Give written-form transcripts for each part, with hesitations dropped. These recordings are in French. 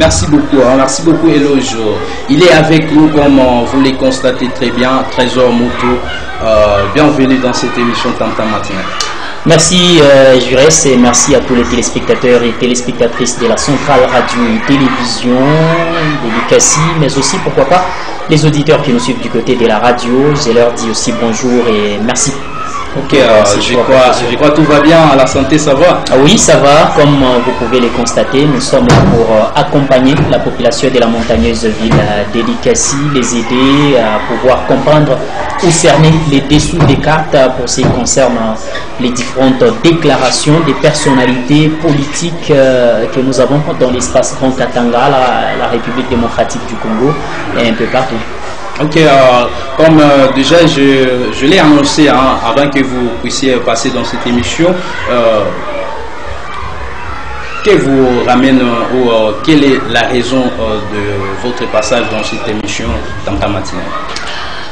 Merci beaucoup Eloge. Il est avec nous comme vous les constatez très bien, Trésor Moto. Bienvenue dans cette émission Tam-Tam Matinale. Merci Jurès et merci à tous les téléspectateurs et téléspectatrices de la Centrale Radio et Télévision, de l'UCASI, mais aussi pourquoi pas les auditeurs qui nous suivent du côté de la radio. Je leur dis aussi bonjour et merci. Ok, je crois tout va bien, la santé ça va? Oui, ça va, comme vous pouvez le constater, nous sommes là pour accompagner la population de la montagneuse ville d'Elikassi, les aider à pouvoir comprendre ou cerner les dessous des cartes pour ce qui concerne les différentes déclarations des personnalités politiques que nous avons dans l'espace Grand Katanga, la République démocratique du Congo et un peu partout. Ok, comme déjà je l'ai annoncé avant que vous puissiez passer dans cette émission, que vous ramène ou quelle est la raison de votre passage dans cette émission Tam-Tam Matinale?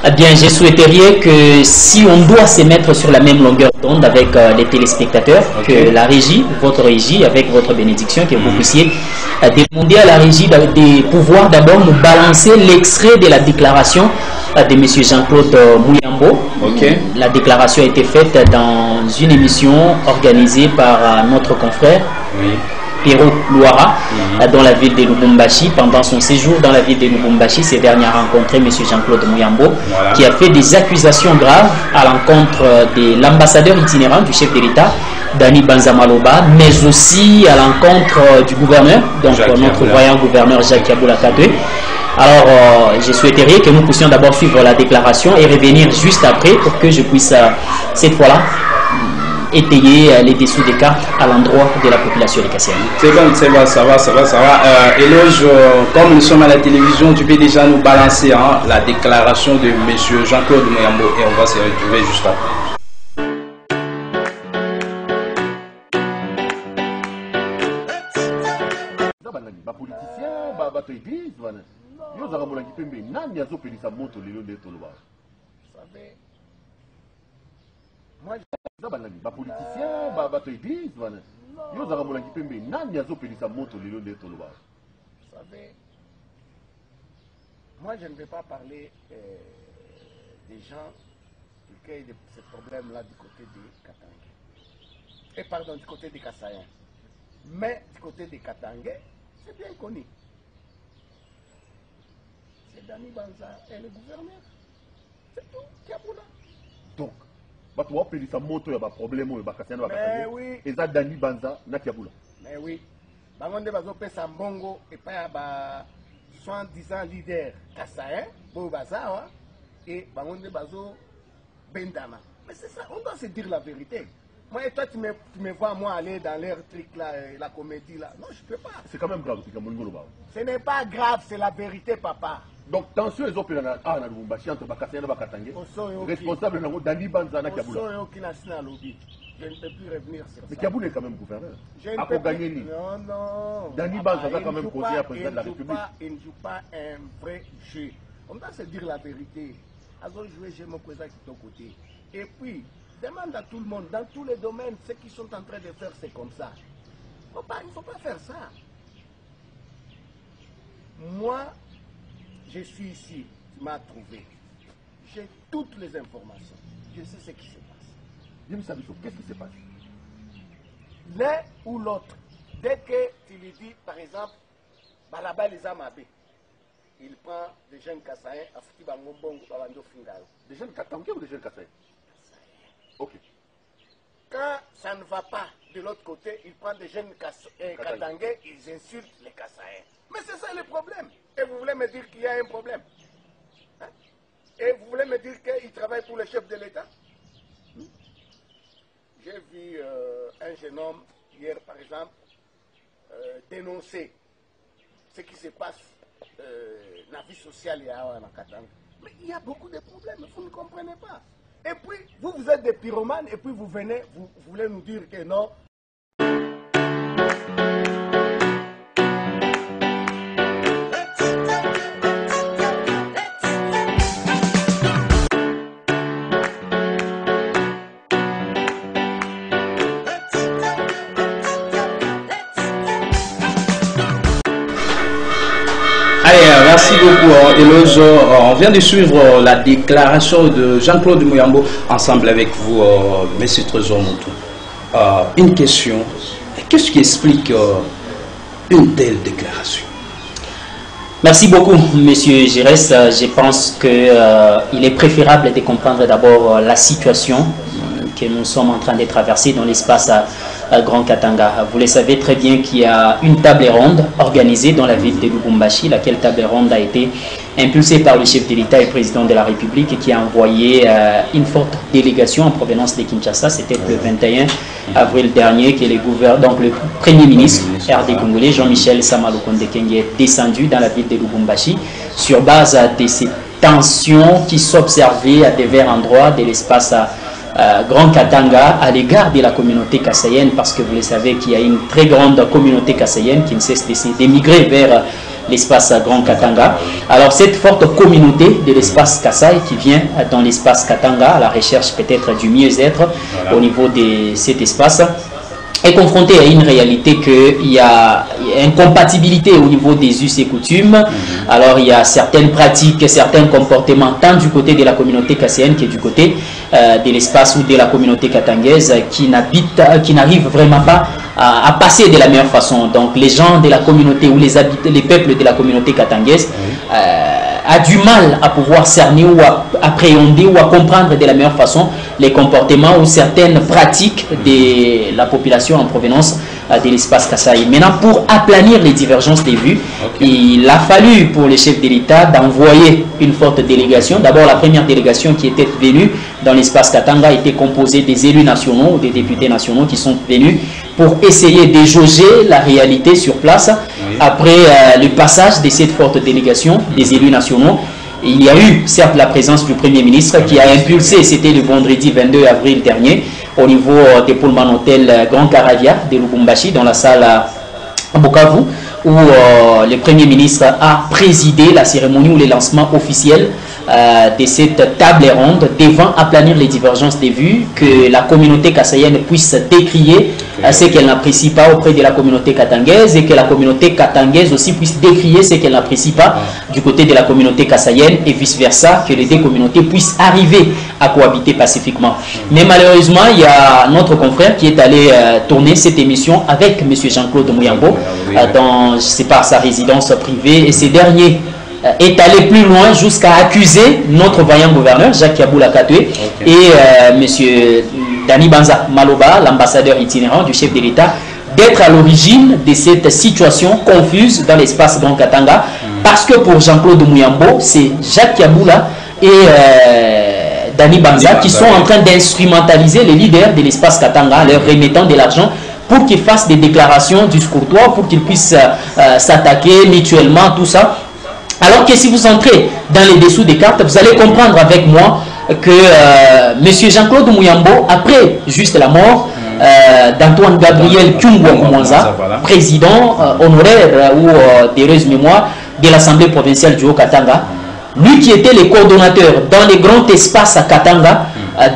Eh bien, je souhaiterais que si on doit se mettre sur la même longueur d'onde avec les téléspectateurs, que la régie, votre régie, avec votre bénédiction, que vous puissiez demander à la régie de pouvoir d'abord nous balancer l'extrait de la déclaration de M. Jean-Claude Mouyambo. La déclaration a été faite dans une émission organisée par notre confrère. Pierrot Louara, dans la ville de Lubumbashi. Pendant son séjour dans la ville de Lubumbashi, ces derniers a rencontré M. Jean-Claude Mouyambo, qui a fait des accusations graves à l'encontre de l'ambassadeur itinérant du chef de l'État, Dani Banzamaloba, mais aussi à l'encontre du gouverneur, donc notre voyant gouverneur Jacques Yaboula Katwe. Alors, je souhaiterais que nous puissions d'abord suivre la déclaration et revenir juste après pour que je puisse, cette fois-là, étayer les dessous des cartes à l'endroit de la population de Kassiani. C'est bon, ça va. Eloge, comme nous sommes à la télévision, tu peux déjà nous balancer la déclaration de M. Jean-Claude Mouyambo et on va se retrouver juste après. Moi, je ne vais pas parler des gens qui ont ce problème-là du côté des Katangais. Et pardon, du côté des Kassaïens. Mais du côté des Katangais, c'est bien connu. C'est Dani Banza et le gouverneur. C'est tout, Kiaboula. Donc, tu vas appeler ça moto, il y a un problème, il y a un mais oui. Et ça, Dani Banza, n'a Kiaboula. Mais oui. Bangonde bazo pesa mbongo et pas ba 70 leader Kassaïen, pour Bazawa, et Bangonde bazo Bendama. Mais c'est ça, on doit se dire la vérité. Moi et toi, tu me vois moi aller dans leur truc là, la comédie là. Non, je ne peux pas. C'est quand même grave, ce n'est pas grave, c'est la vérité, papa. Donc, tension les opérations à Lubumbashi entre Bakassia et Bakatangé. Responsable de Dani Banza na Kiaboula. Je ne peux plus revenir sur ça. Mais Kiaboula est quand même gouverneur. Je ne peux plus. Non. Dani Banza a quand même posé à président de la République. Il ne joue pas un vrai jeu. On doit se dire la vérité. Azo jouer chez mon président qui est de ton côté. Et puis, demande à tout le monde, dans tous les domaines, ceux qui sont en train de faire, c'est comme ça. Il ne faut pas faire ça. Moi, je suis ici, tu m'as trouvé. J'ai toutes les informations. Je sais ce qui se passe. Qu'est-ce qui se passe? L'un ou l'autre, dès que tu lui dis, par exemple, là-bas les Amabé, il prend des jeunes Kassaïens à Fouti Bangombongo, Babando Fingalo. Des jeunes Katangais ou des jeunes Kassaïens? Ok. Quand ça ne va pas de l'autre côté, il prend des jeunes Katangais, ils insultent les Kassaïens. Mais c'est ça le problème. Et vous voulez me dire qu'il y a un problème? Et vous voulez me dire qu'il travaille pour le chef de l'État? J'ai vu un jeune homme hier, par exemple, dénoncer ce qui se passe dans la vie sociale en Katanga. Mais il y a beaucoup de problèmes, vous ne comprenez pas. Et puis, vous êtes des pyromanes, et puis vous venez, vous voulez nous dire que non. beaucoup, Eloge. On vient de suivre la déclaration de Jean-Claude Muyambo ensemble avec vous, M. Trésor Moutou. Une question, qu'est-ce qui explique une telle déclaration? Merci beaucoup, Monsieur Giresse. Je pense qu'il est préférable de comprendre d'abord la situation que nous sommes en train de traverser dans l'espace Grand Katanga. Vous le savez très bien qu'il y a une table ronde organisée dans la ville de Lubumbashi, laquelle table ronde a été impulsée par le chef de l'État et président de la République et qui a envoyé une forte délégation en provenance de Kinshasa. C'était le 21 avril dernier que donc le Premier ministre RD congolais, Jean-Michel Samalukonde Kenge, est descendu dans la ville de Lubumbashi sur base de ces tensions qui s'observaient à divers endroits de l'espace Grand Katanga à l'égard de la communauté kassaïenne, parce que vous le savez qu'il y a une très grande communauté kassaïenne qui ne cesse d'émigrer vers l'espace Grand Katanga. Alors cette forte communauté de l'espace Kassai qui vient dans l'espace Katanga à la recherche peut-être du mieux-être au niveau de cet espace est confronté à une réalité qu'il y a incompatibilité au niveau des us et coutumes. Alors il y a certaines pratiques, certains comportements, tant du côté de la communauté kasséenne que du côté de l'espace ou de la communauté katangaise qui n'arrivent vraiment pas à passer de la meilleure façon. Donc les gens de la communauté ou les peuples de la communauté katangaise a du mal à pouvoir cerner ou à appréhender ou à comprendre de la meilleure façon les comportements ou certaines pratiques de la population en provenance de l'espace Kassai. Maintenant, pour aplanir les divergences des vues, il a fallu pour les chefs de l'État d'envoyer une forte délégation. D'abord, la première délégation qui était venue dans l'espace Katanga était composée des élus nationaux ou des députés nationaux qui sont venus pour essayer de jauger la réalité sur place. Après le passage de cette forte délégation des élus nationaux, il y a eu certes la présence du Premier ministre qui a impulsé, c'était le vendredi 22 avril dernier, au niveau des Pullman Hotel Grand Caravia de Lubumbashi, dans la salle à Bukavu, où le Premier ministre a présidé la cérémonie ou le lancement officiel de cette table ronde devant aplanir les divergences de vues, que la communauté kassaïenne puisse décrier ce qu'elle n'apprécie pas auprès de la communauté katangaise et que la communauté katangaise aussi puisse décrier ce qu'elle n'apprécie pas du côté de la communauté kassaïenne et vice versa, que les deux communautés puissent arriver à cohabiter pacifiquement. Mais malheureusement, il y a notre confrère qui est allé tourner cette émission avec M. Jean-Claude Muyambo dans, je sais pas, sa résidence privée, et ces derniers est allé plus loin jusqu'à accuser notre vaillant gouverneur Jacques Yaboula Katoué et M. Dani Banza Maloba, l'ambassadeur itinérant du chef de l'État, d'être à l'origine de cette situation confuse dans l'espace Grand Katanga, parce que pour Jean-Claude Muyambo, c'est Jacques Yaboula et Dani Banza qui sont en train d'instrumentaliser les leaders de l'espace Katanga, leur remettant de l'argent pour qu'ils fassent des déclarations discourtoires, pour qu'ils puissent s'attaquer mutuellement, tout ça. Alors que si vous entrez dans les dessous des cartes, vous allez comprendre avec moi que M. Jean-Claude Muyambo, après juste la mort d'Antoine Gabriel Kyungwa Koumanza, président honoraire ou d'heureuse mémoire de l'Assemblée provinciale du Haut-Katanga, lui qui était le coordonnateur dans les grands espaces à Katanga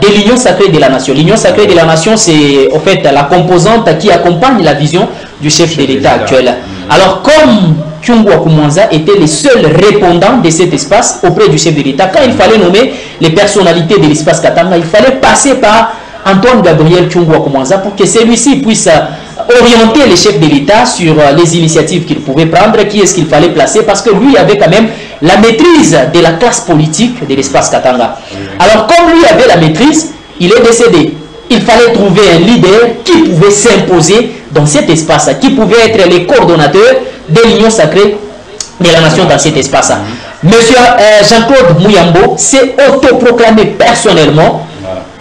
de l'Union sacrée de la Nation. L'Union sacrée de la Nation, c'est en fait la composante qui accompagne la vision du chef de l'État actuel. Alors comme Kyungwa Koumanza était le seul répondant de cet espace auprès du chef de l'État, quand il fallait nommer les personnalités de l'espace Katanga, il fallait passer par Antoine Gabriel Kyungwa Koumanza pour que celui-ci puisse orienter les chefs de l'État sur les initiatives qu'il pouvait prendre, qui est-ce qu'il fallait placer, parce que lui avait quand même la maîtrise de la classe politique de l'espace Katanga. Alors comme lui avait la maîtrise, il est décédé. Il fallait trouver un leader qui pouvait s'imposer dans cet espace, qui pouvait être les coordonnateurs de l'Union sacrée de la Nation dans cet espace. Monsieur Jean-Claude Muyambo s'est autoproclamé personnellement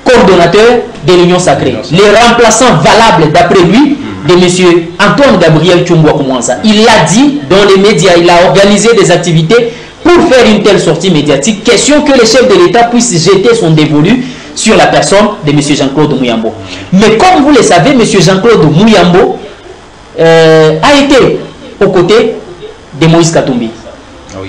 coordonnateur de l'Union sacrée. Les remplaçants valables d'après lui de M. Antoine Gabriel Kyungwa Koumanza. Il l'a dit dans les médias, il a organisé des activités pour faire une telle sortie médiatique. Question que le chef de l'État puisse jeter son dévolu sur la personne de M. Jean-Claude Muyambo. Mais comme vous le savez, M. Jean-Claude Muyambo a été aux côtés de Moïse Katumbi.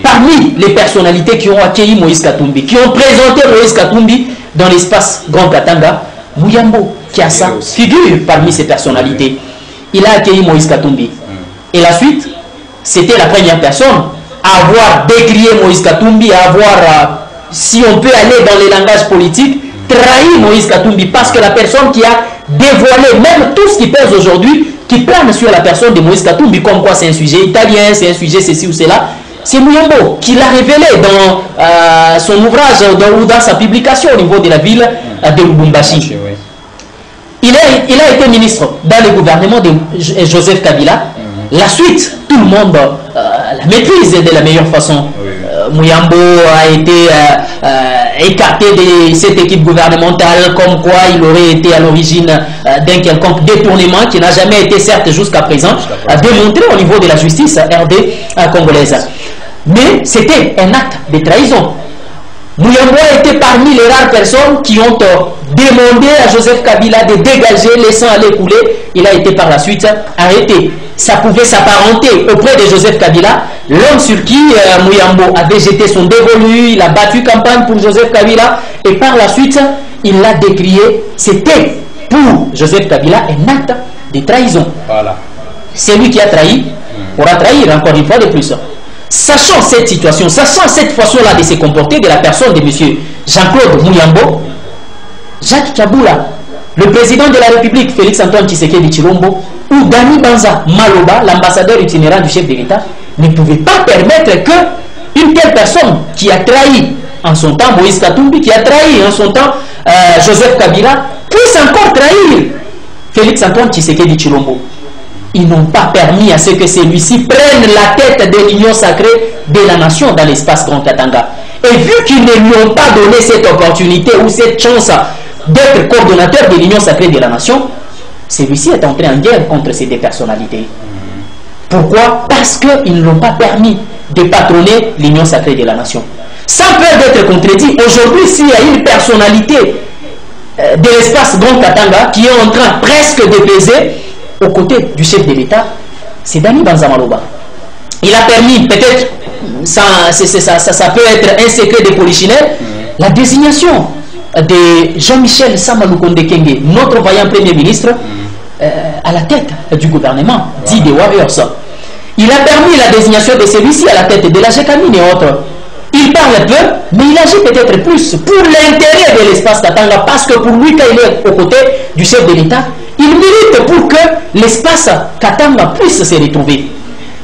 Parmi les personnalités qui ont accueilli Moïse Katumbi, qui ont présenté Moïse Katumbi dans l'espace Grand Katanga, Muyambo, qui a sa figure parmi ces personnalités, il a accueilli Moïse Katumbi. Et la suite, c'était la première personne à avoir décrié Moïse Katumbi, à avoir, si on peut aller dans les langages politiques, trahi Moïse Katumbi, parce que la personne qui a dévoilé même tout ce qui pèse aujourd'hui, qui plane sur la personne de Moïse Katumbi, comme quoi c'est un sujet italien, c'est un sujet ceci ou cela, c'est Muyambo qui l'a révélé dans son ouvrage ou dans sa publication au niveau de la ville de Lubumbashi. Il a été ministre dans le gouvernement de Joseph Kabila. La suite, tout le monde la maîtrise de la meilleure façon. Muyambo a été écarté de cette équipe gouvernementale, comme quoi il aurait été à l'origine d'un quelconque détournement qui n'a jamais été, certes jusqu'à présent, démontré au niveau de la justice RD congolaise. Mais c'était un acte de trahison. Muyambo a été parmi les rares personnes qui ont demandé à Joseph Kabila de dégager, laissant aller couler. Il a été par la suite arrêté. Ça pouvait s'apparenter auprès de Joseph Kabila, l'homme sur qui Muyambo avait jeté son dévolu, il a battu campagne pour Joseph Kabila, et par la suite, il l'a décrié. C'était pour Joseph Kabila un acte de trahison. Voilà. C'est lui qui a trahi, pourra trahir encore une fois de plus. Sachant cette situation, sachant cette façon-là de se comporter de la personne de M. Jean-Claude Muyambo, Jacques Kabila, le président de la République, Félix Antoine Tshisekedi Tshilombo, ou Dani Banza Maloba, l'ambassadeur itinérant du chef de l'État, ne pouvaient pas permettre qu'une telle personne qui a trahi en son temps Moïse Katumbi, qui a trahi en son temps Joseph Kabila, puisse encore trahir Félix Antoine Tshisekedi Tshilombo. Ils n'ont pas permis à ce que celui-ci prenne la tête de l'union sacrée de la nation dans l'espace Grand Katanga. Et vu qu'ils ne lui ont pas donné cette opportunité ou cette chance d'être coordonnateur de l'union sacrée de la nation, celui-ci est entré en guerre contre ces deux personnalités. Pourquoi? Parce qu'ils ne l'ont pas permis de patronner l'union sacrée de la nation. Sans peur d'être contredit, aujourd'hui, s'il y a une personnalité de l'espace Grand Katanga qui est en train presque de peser aux côtés du chef de l'État, c'est Dani Banza Maloba. Il a permis, peut-être, ça peut être un secret des polichinelles, la désignation de Jean-Michel Samaloukonde Kenge, notre vaillant Premier ministre, à la tête du gouvernement, dit des Warriors. Il a permis la désignation de celui-ci à la tête de la GECAMINE et autres. Il parle peu, mais il agit peut-être plus pour l'intérêt de l'espace Katanga, parce que pour lui, quand il est aux côtés du chef de l'État, il milite pour que l'espace Katanga puisse se retrouver.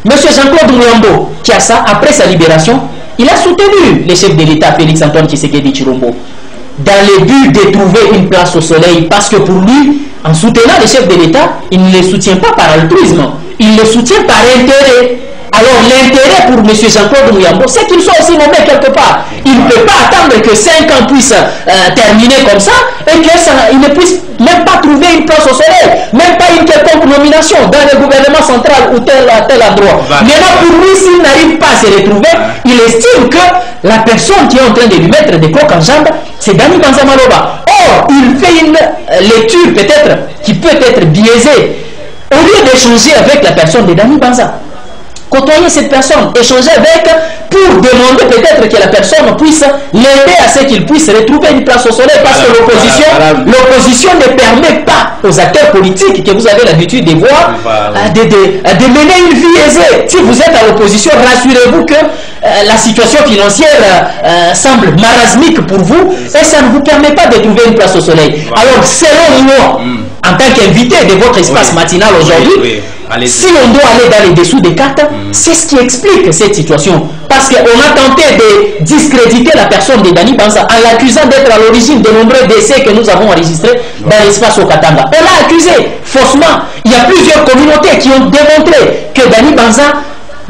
Monsieur Jean-Claude Muyambo, qui a ça, après sa libération, il a soutenu le chef de l'État, Félix Antoine Tshisekedi Tshilombo, dans le but de trouver une place au soleil, parce que pour lui, en soutenant le chef de l'État, il ne le soutient pas par altruisme, il le soutient par intérêt. Alors l'intérêt pour M. Jean-Claude Muyambo, c'est qu'il soit aussi nommé quelque part. Il ne peut pas attendre que 5 ans puissent terminer comme ça et qu'il ne puisse même pas trouver une place au soleil, même pas une quelconque nomination dans le gouvernement central ou tel endroit. Maintenant, pour lui, s'il n'arrive pas à se retrouver, il estime que la personne qui est en train de lui mettre des coques en jambes, c'est Dani Banza Maloba. Or, il fait une lecture peut-être qui peut être biaisée. Au lieu d'échanger avec la personne de Dani Banza, côtoyer cette personne, échanger avec, pour demander peut-être que la personne puisse l'aider à ce qu'il puisse retrouver une place au soleil, parce que l'opposition ne permet pas aux acteurs politiques que vous avez l'habitude de voir de mener une vie aisée. Si vous êtes à l'opposition, rassurez-vous que la situation financière semble marasmique pour vous et ça ne vous permet pas de trouver une place au soleil. Alors, selon moi, en tant qu'invité de votre espace matinal aujourd'hui, si on doit aller dans les dessous des cartes, c'est ce qui explique cette situation. Parce qu'on a tenté de discréditer la personne de Dani Banza en l'accusant d'être à l'origine de nombreux décès que nous avons enregistrés dans l'espace au Katanga. On l'a accusé faussement. Il y a plusieurs communautés qui ont démontré que Dani Banza,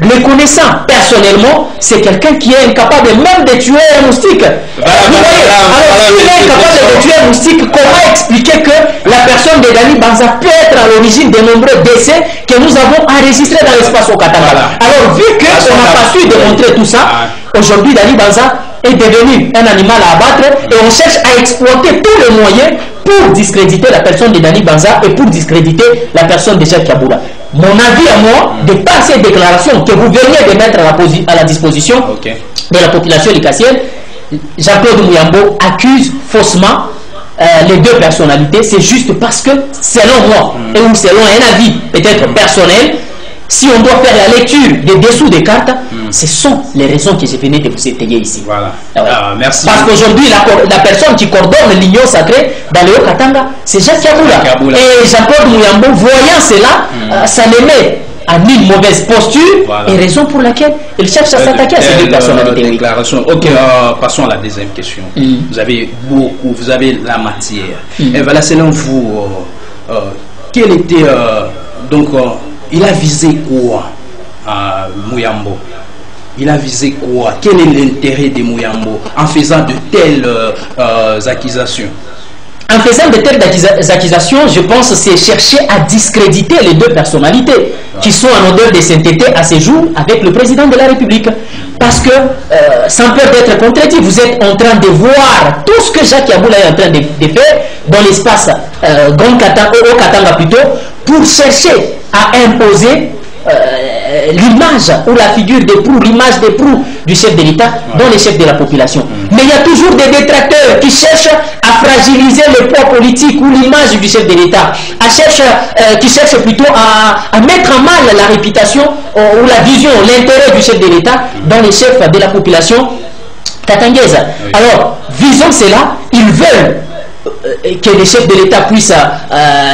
le connaissant personnellement, c'est quelqu'un qui est incapable même de tuer un moustique. Vous voyez, alors s'il est incapable de tuer un moustique, comment expliquer que la personne de Dani Banza peut être à l'origine de nombreux décès que nous avons enregistrés dans l'espace au Katanga? Alors vu qu'on n'a pas su démontrer tout ça, aujourd'hui Dani Banza est devenu un animal à abattre et on cherche à exploiter tous les moyens pour discréditer la personne de Dani Banza et pour discréditer la personne de Jacques Kabila. Mon avis à moi, de par ces déclarations que vous veniez de mettre à la disposition de la population licassienne, Jean-Claude Muyambo accuse faussement les deux personnalités. C'est juste parce que, selon moi, et ou selon un avis peut-être personnel, Si on doit faire la lecture des dessous des cartes, ce sont les raisons que je venais de vous étayer ici. Voilà. Merci. Parce qu'aujourd'hui, la personne qui coordonne l'Union sacrée dans le Haut-Katanga, c'est Jacques Kaboula. Et Jean-Claude Mouyambo, voyant cela, ça les met en une mauvaise posture, et raison pour laquelle il cherche à s'attaquer à ces deux personnalités. Ok, passons à la deuxième question. Vous avez beaucoup, vous avez la matière. Et voilà, selon vous, quel était donc il a visé quoi à Mouyambo? Il a visé quoi? Quel est l'intérêt de Mouyambo en faisant de telles accusations? En faisant de telles accusations, je pense que c'est chercher à discréditer les deux personnalités qui sont en odeur de sainteté à ces jours avec le président de la République. Parce que, sans peur d'être contredit, vous êtes en train de voir tout ce que Jacques Kaboula est en train de faire dans l'espace au Katanga plutôt, pour chercher à imposer l'image ou la figure de proue, l'image de proue du chef de l'État dans les chefs de la population. Mais il y a toujours des détracteurs qui cherchent à fragiliser le poids politique ou l'image du chef de l'État, qui cherchent plutôt à mettre en mal la réputation ou la vision, l'intérêt du chef de l'État dans les chefs de la population katangaise. Alors, visant cela, ils veulent que les chefs de l'État puissent,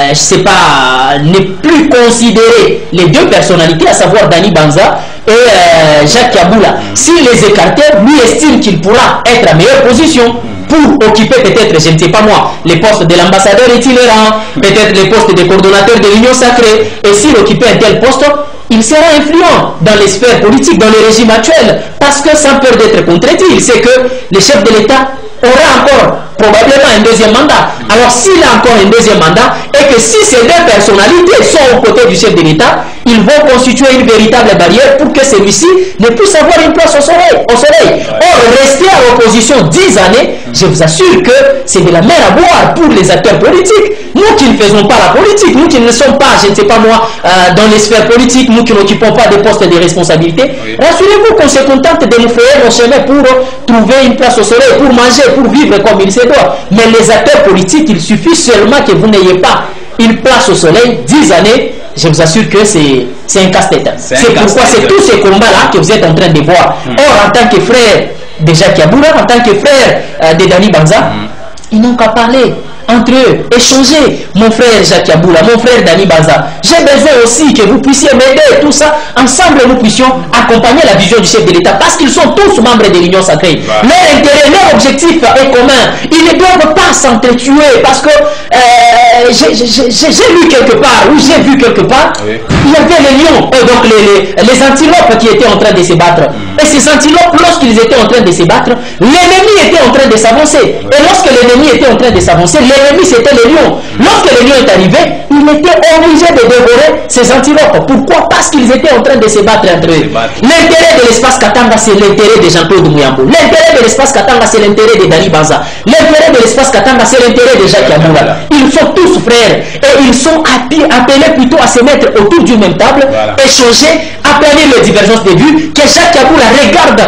je sais pas, ne plus considérer les deux personnalités, à savoir Dani Banza et Jacques Kaboula. S'il les écartait, lui estime qu'il pourra être en meilleure position pour occuper peut-être, je ne sais pas moi, les postes de l'ambassadeur itinérant, peut-être les postes de coordonnateur de l'Union sacrée. Et s'il occupait un tel poste, il sera influent dans les sphères politiques, dans le régime actuel, parce que sans peur d'être contredit, il sait que le chef de l'État aura encore probablement un deuxième mandat. Alors s'il a encore un deuxième mandat, et que si ces deux personnalités sont aux côtés du chef de l'État, ils vont constituer une véritable barrière pour que celui-ci ne puisse avoir une place au soleil. Or, rester à l'opposition 10 années, je vous assure que c'est de la mer à boire pour les acteurs politiques. Nous qui ne faisons pas la politique, nous qui ne sommes pas, je ne sais pas moi, dans les sphères politiques, nous qui n'occupons pas des postes de responsabilité, rassurez-vous qu'on se contente de nous faire nos chemins pour trouver une place au soleil, pour manger, pour vivre comme il se doit. Mais les acteurs politiques, il suffit seulement que vous n'ayez pas une place au soleil 10 années, je vous assure que c'est un casse-tête. C'est pourquoi c'est tous ces combats-là que vous êtes en train de voir. Or, en tant que frère de Jacques Kaboula, en tant que frère de Dani Banza, ils n'ont qu'à parler entre eux, échanger. Mon frère Jacques Kaboula, mon frère Dani Banza, j'ai besoin aussi que vous puissiez m'aider, tout ça. Ensemble, nous puissions accompagner la vision du chef de l'État, parce qu'ils sont tous membres de l'Union sacrée. Leur intérêt, leur objectif est commun. Ils ne doivent pas s'entretuer, parce que j'ai lu quelque part, ou j'ai vu quelque part, il y avait les lions, donc les antilopes qui étaient en train de se battre. Et ces antilopes, lorsqu'ils étaient en train de se battre, l'ennemi était en train de s'avancer. Et lorsque l'ennemi était en train de s'avancer, l'ennemi c'était le lion. Lorsque le lion est arrivé, il était obligé de dévorer ces antilopes. Pourquoi? Parce qu'ils étaient en train de se battre entre eux. L'intérêt de l'espace Katanga, c'est l'intérêt de Jean-Claude Mouyambo. L'intérêt de l'espace Katanga, c'est l'intérêt de Dani Banza. L'intérêt de l'espace Katanga, c'est l'intérêt de Jacques Kaboula. Ils sont tous frères et ils sont appelés plutôt à se mettre autour d'une même table, échanger, aplanir les divergences de vues, que Jacques Kaboula regarde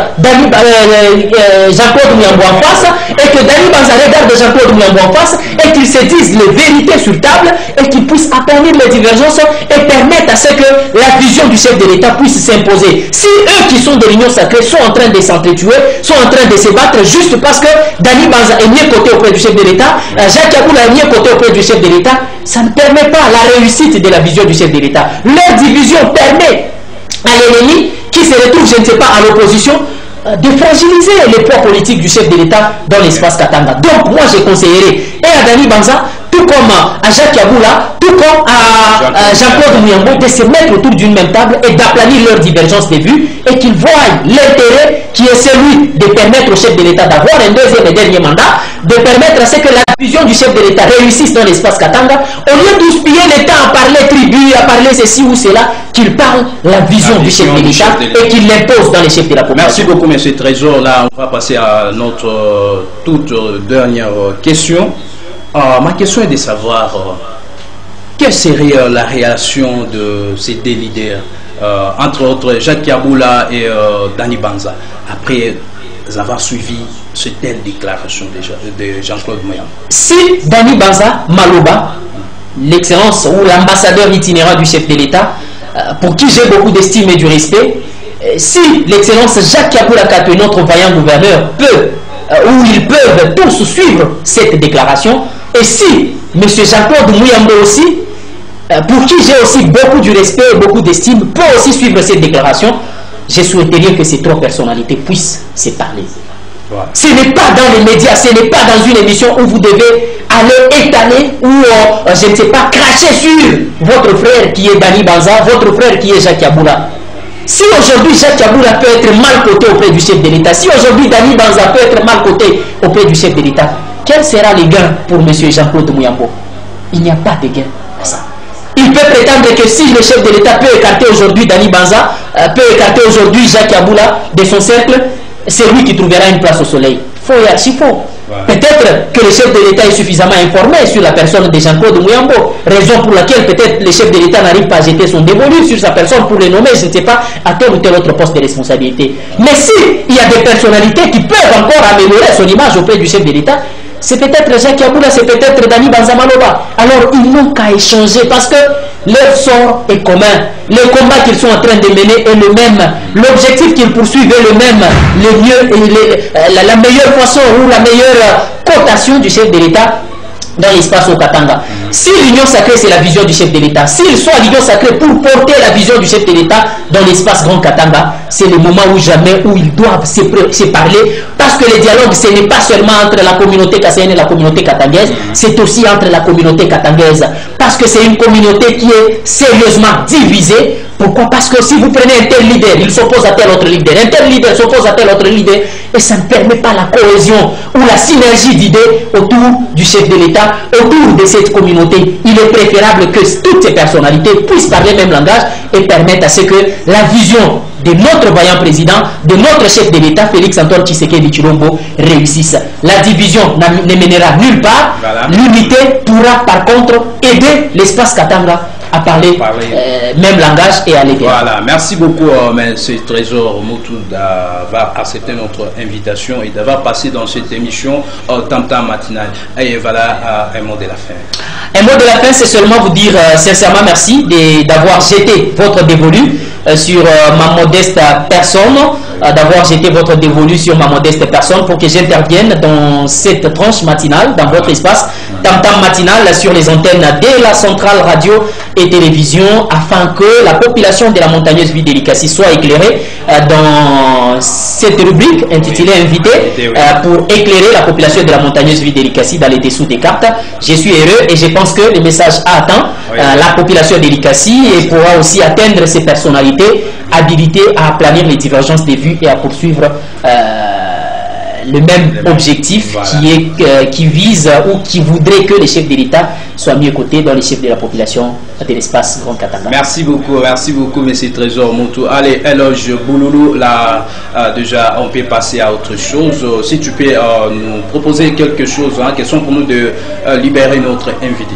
Jean-Claude Mouyambo en face et que Dani Banza regarde Jean-Claude Mouyambo en face et qu'ils se disent les vérités sur table et qu'ils puissent aplanir les divergences et permettre à ce que la vision du chef de l'État puisse s'imposer. Si eux qui sont de l'Union sacrée sont en train de s'entretuer, sont en train de se battre juste parce que Dani Banza est mieux coté auprès du chef de l'État, Jacques Kaboula est mieux coté auprès du chef de l'État, ça ne permet pas la réussite de la vision du chef de l'État. Leur division permet à l'ennemi qui se retrouve, je ne sais pas, à l'opposition, de fragiliser les poids politiques du chef de l'État dans l'espace Katanga. Donc moi je conseillerais et à Dani Banza, tout comme à Jacques Kaboula, tout comme à Jean-Claude Mouyambo, de se mettre autour d'une même table et d'aplanir leurs divergences de vues et qu'ils voient l'intérêt qui est celui de permettre au chef de l'État d'avoir un deuxième et dernier mandat, de permettre à ce que la vision du chef de l'État réussisse dans l'espace Katanga, au lieu d'oublier l'État à parler tribu, à parler ceci ou cela, qu'il parle la vision du chef de l'État et qu'il l'impose dans les chefs de la population. Merci beaucoup, M. Trésor. Là, on va passer à notre toute dernière question. Ma question est de savoir quelle serait la réaction de ces deux leaders, entre autres Jacques Kaboula et Dani Banza, après avoir suivi cette telle déclaration de Jean-Claude Mouyambo. Si Dani Banza Maloba, l'excellence ou l'ambassadeur itinérant du chef de l'État, pour qui j'ai beaucoup d'estime et du respect, si l'excellence Jacques Yabula Kato, notre vaillant gouverneur, peut, ou ils peuvent tous suivre cette déclaration, et si M. Jean-Claude Muyambo aussi, pour qui j'ai aussi beaucoup du respect et beaucoup d'estime, peut aussi suivre cette déclaration, je souhaiterais que ces trois personnalités puissent se parler. Voilà. Ce n'est pas dans les médias, ce n'est pas dans une émission où vous devez aller étaler ou, je ne sais pas, cracher sur votre frère qui est Dani Banza, votre frère qui est Jacques Yabula. Si aujourd'hui Jacques Yabula peut être mal coté auprès du chef de l'État, si aujourd'hui Dani Banza peut être mal coté auprès du chef de l'État, quel sera le gain pour M. Jean-Claude Muyambo? Il n'y a pas de gain à ça. Il peut prétendre que si le chef de l'État peut écarter aujourd'hui Dani Banza, peut écarter aujourd'hui Jacques Yabula de son cercle, c'est lui qui trouvera une place au soleil. Faux et archi-faux. Peut-être que le chef de l'État est suffisamment informé sur la personne de Jean-Claude Muyambo, raison pour laquelle peut-être le chef de l'État n'arrive pas à jeter son dévolu sur sa personne pour le nommer, je ne sais pas, à tel ou tel autre poste de responsabilité. Mais s'il y a des personnalités qui peuvent encore améliorer son image auprès du chef de l'État, c'est peut-être Jacques Yabula, c'est peut-être Dani Banza Maloba. Alors ils n'ont qu'à échanger parce que leur sort est commun. Le combat qu'ils sont en train de mener est le même. L'objectif qu'ils poursuivent est le même. Le mieux, la meilleure façon ou la meilleure cotation du chef de l'État dans l'espace au Katanga. Si l'Union sacrée c'est la vision du chef de l'État, s'il soit l'Union sacrée pour porter la vision du chef de l'État dans l'espace Grand Katanga, c'est le moment où jamais où ils doivent se parler, parce que le dialogue ce n'est pas seulement entre la communauté kassaïenne et la communauté katangaise, c'est aussi entre la communauté katangaise, parce que c'est une communauté qui est sérieusement divisée. Pourquoi? Parce que si vous prenez un tel leader, il s'oppose à tel autre leader, un tel leader s'oppose à tel autre leader, et ça ne permet pas la cohésion ou la synergie d'idées autour du chef de l'État, autour de cette communauté. Il est préférable que toutes ces personnalités puissent parler le même langage et permettre à ce que la vision de notre vaillant président, de notre chef de l'État, Félix Antoine Tshisekedi Tshilombo, réussisse. La division ne mènera nulle part. Voilà. L'unité pourra par contre aider l'espace Katanga à parler même langage et à l'aider. Voilà, merci beaucoup, M. Trésor Moutou, d'avoir accepté notre invitation et d'avoir passé dans cette émission Tam Tam matinale. Et voilà, un mot de la fin. Un mot de la fin, c'est seulement vous dire sincèrement merci d'avoir jeté votre dévolu sur ma modeste personne, d'avoir jeté votre dévolu sur ma modeste personne pour que j'intervienne dans cette tranche matinale, dans votre espace Tam Tam matinale sur les antennes de la centrale radio et télévision, afin que la population de la montagneuse ville d'Elikassi soit éclairée dans cette rubrique intitulée Invité, pour éclairer la population de la montagneuse ville d'Elikassi dans les dessous des cartes. Je suis heureux et je pense que le message a atteint la population d'Elikassi et pourra aussi atteindre ces personnalités habilitées à aplanir les divergences des vues et à poursuivre le même objectif, voilà, qui vise ou qui voudrait que les chefs de l'État soient mieux cotés dans les chefs de la population de l'espace Grand Katanga. Merci beaucoup, M. Trésor Moutou. Allez, Eloge Bouloulou, là, déjà, on peut passer à autre chose. Si tu peux nous proposer quelque chose, hein, question pour nous de libérer notre invité.